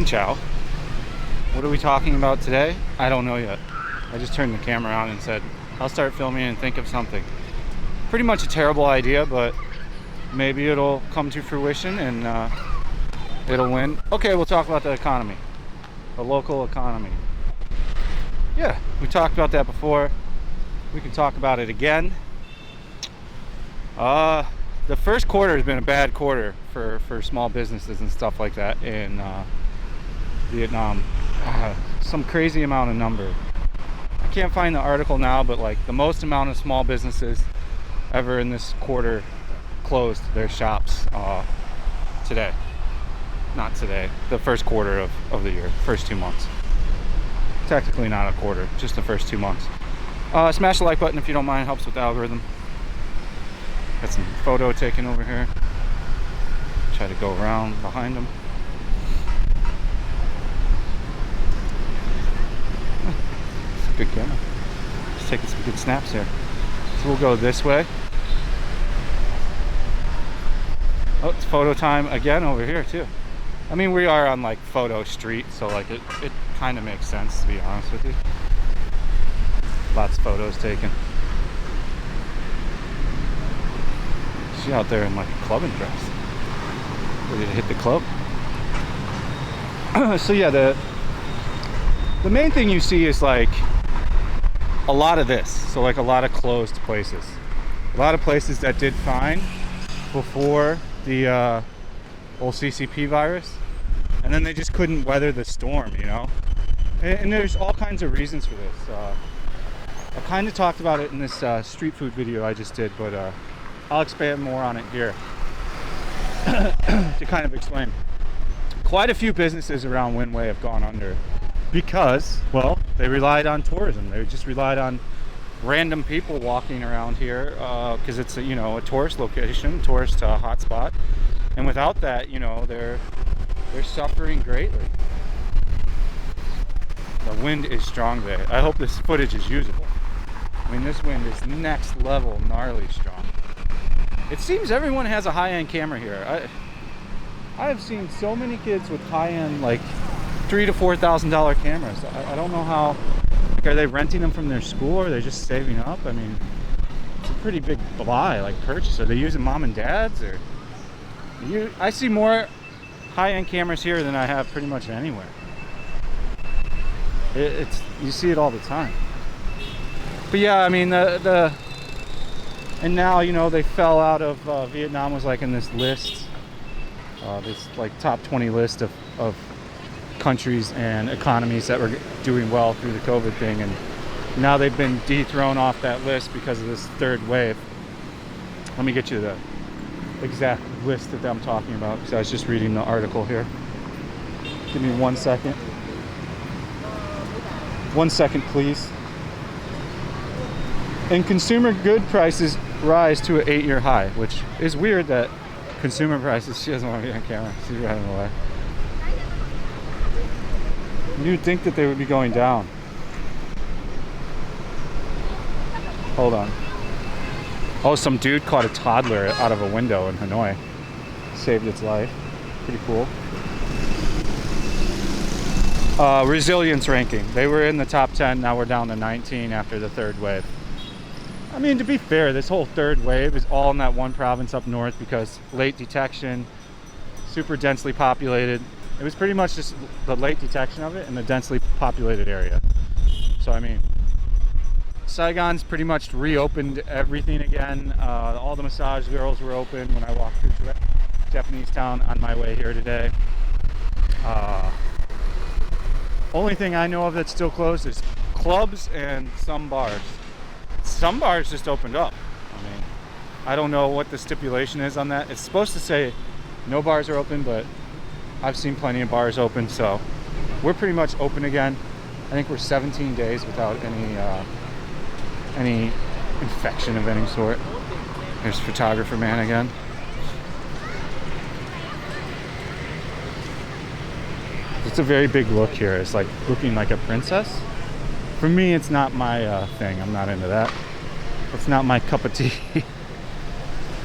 and ciao. What are we talking about today? I don't know yet. I just turned the camera on and said, I'll start filming and think of something. Pretty much a terrible idea, but maybe it'll come to fruition and it'll win. Okay, we'll talk about the economy. The local economy. Yeah, we talked about that before. We can talk about it again. The first quarter has been a bad quarter for small businesses and stuff like that in Vietnam. Some crazy amount of number. I can't find the article now, but like the most amount of small businesses ever in this quarter closed their shops today. Not today, the first quarter of the year, first 2 months. Technically not a quarter, just the first 2 months. Smash the like button if you don't mind, helps with the algorithm. Got some photo taken over here. Try to go around behind them. It's a good camera. Just taking some good snaps here. So we'll go this way. Oh, it's photo time again over here too. I mean, we are on like photo street, so like it kind of makes sense, to be honest with you. Lots of photos taken. She's out there in like a clubbing dress, ready to hit the club. So yeah, the main thing you see is like a lot of this. So like a lot of closed places, a lot of places that did fine before the whole CCP virus, and then they just couldn't weather the storm, you know. And there's all kinds of reasons for this. I kind of talked about it in this street food video I just did, but I'll expand more on it here to kind of explain. Quite a few businesses around Winway have gone under because, well, they relied on tourism. They just relied on random people walking around here because it's a tourist location, tourist hotspot, and without that, they're suffering greatly. The wind is strong there. I hope this footage is usable. I mean, this wind is next level gnarly strong. It seems everyone has a high-end camera here. I have seen so many kids with high-end, like $3,000 to $4,000 cameras. I don't know how. Like, are they renting them from their school, or are they just saving up? I mean, it's a pretty big buy, like purchase. Are they using mom and dad's, or I see more high-end cameras here than I have pretty much anywhere. You see it all the time. But yeah, I mean and now they fell out of Vietnam was like in this list, this like top 20 list of countries and economies that were doing well through the COVID thing, and now they've been dethroned off that list because of this third wave. Let me get you the exact list that I'm talking about, because I was just reading the article here. Give me 1 second. 1 second, please. And consumer good prices rise to an 8-year high, which is weird that consumer prices, she doesn't want to be on camera, she's running away. You'd think that they would be going down. Hold on. Oh, some dude caught a toddler out of a window in Hanoi. Saved its life. Pretty cool. Resilience ranking. They were in the top 10, now we're down to 19 after the third wave. I mean, to be fair, this whole third wave is all in that one province up north because late detection, super densely populated. It was pretty much just the late detection of it in the densely populated area. So, I mean, Saigon's pretty much reopened everything again. All the massage girls were open when I walked through Japanese town on my way here today. Only thing I know of that's still closed is clubs and some bars. Some bars just opened up. I mean, I don't know what the stipulation is on that. It's supposed to say no bars are open, but I've seen plenty of bars open, so we're pretty much open again. I think we're 17 days without any infection of any sort. There's photographer man again. It's a very big look here. It's like looking like a princess. For me, it's not my thing. I'm not into that. It's not my cup of tea.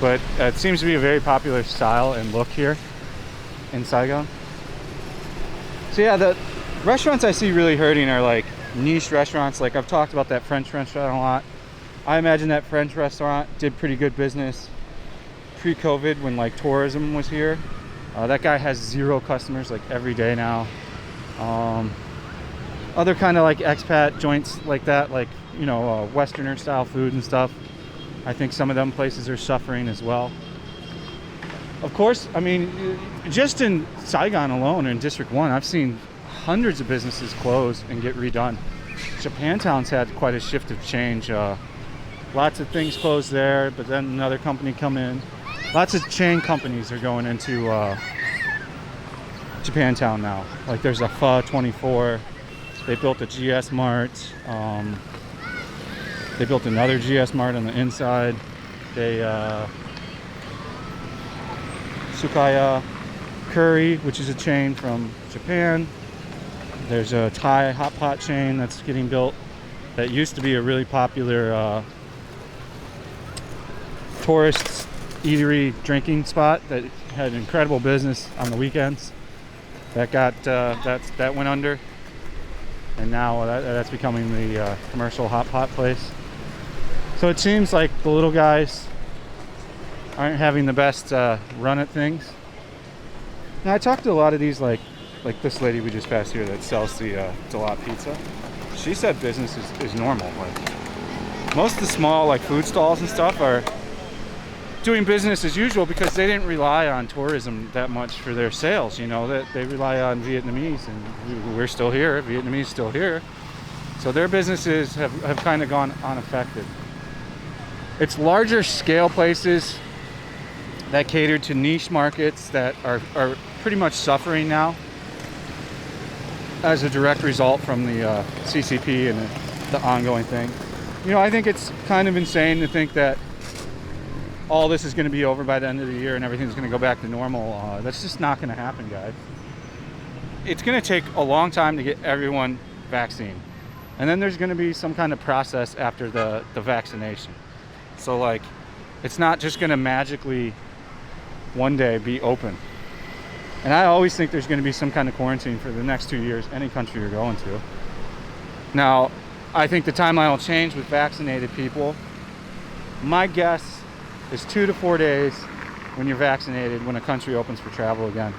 But it seems to be a very popular style and look here in Saigon. So yeah, the restaurants I see really hurting are like niche restaurants. Like I've talked about that French restaurant a lot. I imagine that French restaurant did pretty good business pre-COVID when like tourism was here. That guy has 0 customers like every day now. Other kind of like expat joints like that, like, you know, Westerner style food and stuff. I think some of them places are suffering as well. Of course, I mean, just in Saigon alone, in District 1, I've seen hundreds of businesses close and get redone. Japantown's had quite a shift of change. Lots of things closed there, but then another company come in. Lots of chain companies are going into Japantown now. Like there's a Pho 24. They built a GS Mart. They built another GS Mart on the inside. They Sukaya Curry, which is a chain from Japan. There's a Thai hot pot chain that's getting built that used to be a really popular tourist eatery drinking spot that had incredible business on the weekends. That got that went under, and now that's becoming the commercial hot pot place. So it seems like the little guys aren't having the best run at things. Now I talked to a lot of these, like this lady we just passed here that sells the Delat pizza. She said business is normal. Like most of the small like food stalls and stuff are doing business as usual because they didn't rely on tourism that much for their sales. You know, that they rely on Vietnamese, and we're still here. Vietnamese still here, so their businesses have kind of gone unaffected. It's larger scale places that cater to niche markets that are pretty much suffering now as a direct result from the CCP and the ongoing thing. You know, I think it's kind of insane to think that all this is going to be over by the end of the year and everything's going to go back to normal. That's just not going to happen, guys. It's going to take a long time to get everyone vaccinated. And then there's going to be some kind of process after the vaccination. So, like, it's not just going to magically one day be open. And I always think there's going to be some kind of quarantine for the next 2 years, any country you're going to. Now, I think the timeline will change with vaccinated people. My guess is 2 to 4 days when you're vaccinated when a country opens for travel again.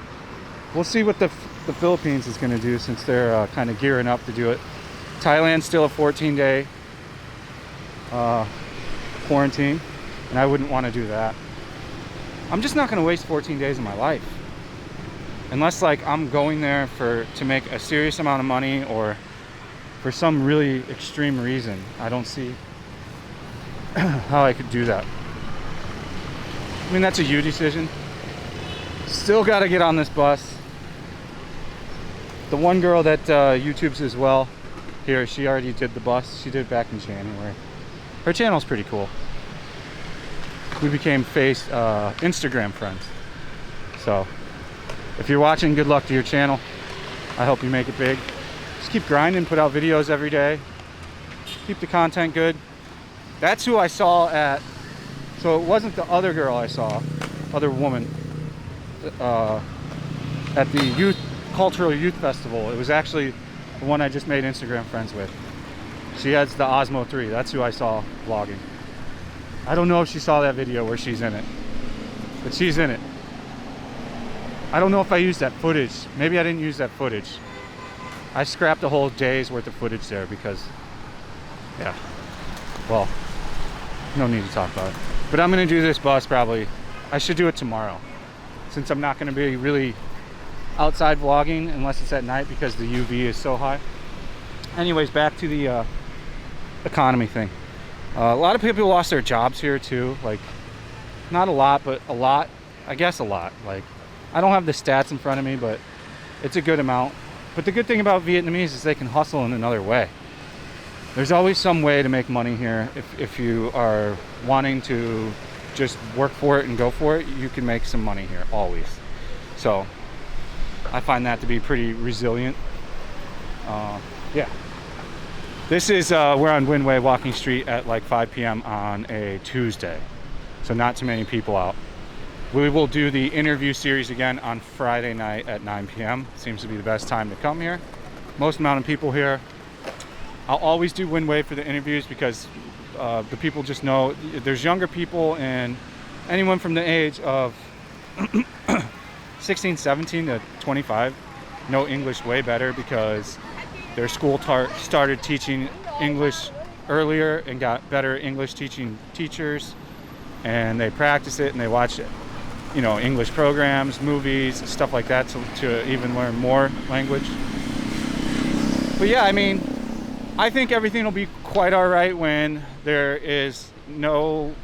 We'll see what the Philippines is going to do since they're kind of gearing up to do it. Thailand's still a 14-day quarantine, and I wouldn't want to do that. I'm just not going to waste 14 days of my life. Unless like I'm going there to make a serious amount of money or for some really extreme reason. I don't see how I could do that. I mean, that's a you decision. Still got to get on this bus. The one girl that YouTubes as well here, she already did the bus. She did it back in January. Her channel's pretty cool. We became Instagram friends. So if you're watching, good luck to your channel. I hope you make it big. Just keep grinding, put out videos every day. Keep the content good. That's who I saw at, so it wasn't the other girl I saw, other woman, at the Cultural Youth Festival. It was actually the one I just made Instagram friends with. She has the Osmo 3. That's who I saw vlogging. I don't know if she saw that video where she's in it, but she's in it. I don't know if I used that footage. Maybe I didn't use that footage. I scrapped a whole day's worth of footage there because, yeah, well, no need to talk about it. But I'm going to do this bus probably. I should do it tomorrow since I'm not going to be really outside vlogging unless it's at night because the UV is so high. Anyways, back to the economy thing. A lot of people lost their jobs here too. Like, not a lot, but a lot. I guess a lot. Like, I don't have the stats in front of me, but it's a good amount. But the good thing about Vietnamese is they can hustle in another way. There's always some way to make money here. If you are wanting to just work for it and go for it, you can make some money here, always. So I find that to be pretty resilient. Yeah. This is, we're on Windway Walking Street at like 5 p.m. on a Tuesday. So not too many people out. We will do the interview series again on Friday night at 9 p.m. Seems to be the best time to come here. Most amount of people here. I'll always do wind wave for the interviews because the people just know there's younger people and anyone from the age of 16, 17 to 25 know English way better because their school started teaching English earlier and got better English teaching teachers, and they practice it and they watch it, you know, English programs, movies, stuff like that to even learn more language. But yeah, I mean, I think everything will be quite all right when there is no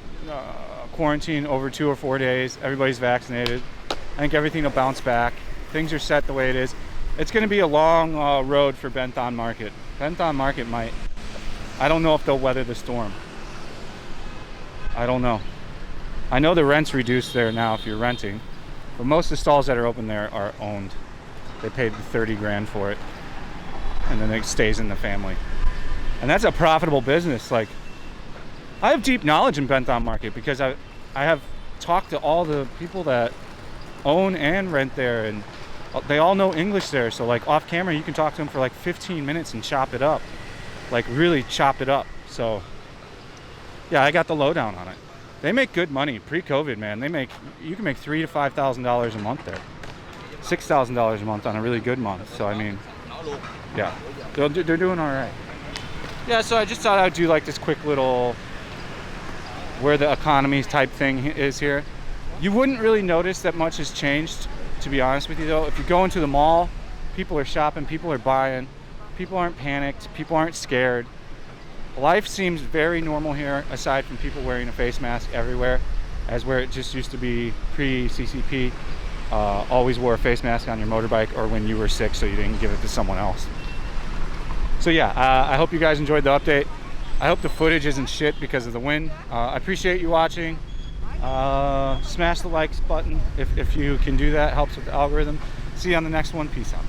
quarantine over 2 or 4 days. Everybody's vaccinated. I think everything will bounce back. Things are set the way it is. It's going to be a long road for Bentham Market. Bentham Market might, I don't know if they'll weather the storm. I don't know. I know the rent's reduced there now if you're renting, but most of the stalls that are open there are owned. They paid 30 grand for it, and then it stays in the family. And that's a profitable business. Like, I have deep knowledge in Bentham Market because I have talked to all the people that own and rent there, and they all know English there. So like off camera, you can talk to them for like 15 minutes and chop it up, like really chop it up. So yeah, I got the lowdown on it. They make good money pre-COVID, man. You can make $3,000 to $5,000 a month there, $6,000 a month on a really good month. So I mean, yeah, they're doing all right. Yeah, so I just thought I'd do like this quick little where the economy type thing is here. You wouldn't really notice that much has changed, to be honest with you though. If you go into the mall, people are shopping, people are buying, people aren't panicked, people aren't scared. Life seems very normal here, aside from people wearing a face mask everywhere, as where it just used to be pre-CCP. Always wore a face mask on your motorbike or when you were sick so you didn't give it to someone else. So yeah, I hope you guys enjoyed the update. I hope the footage isn't shit because of the wind. I appreciate you watching. Smash the likes button if you can do that. Helps with the algorithm. See you on the next one. Peace out.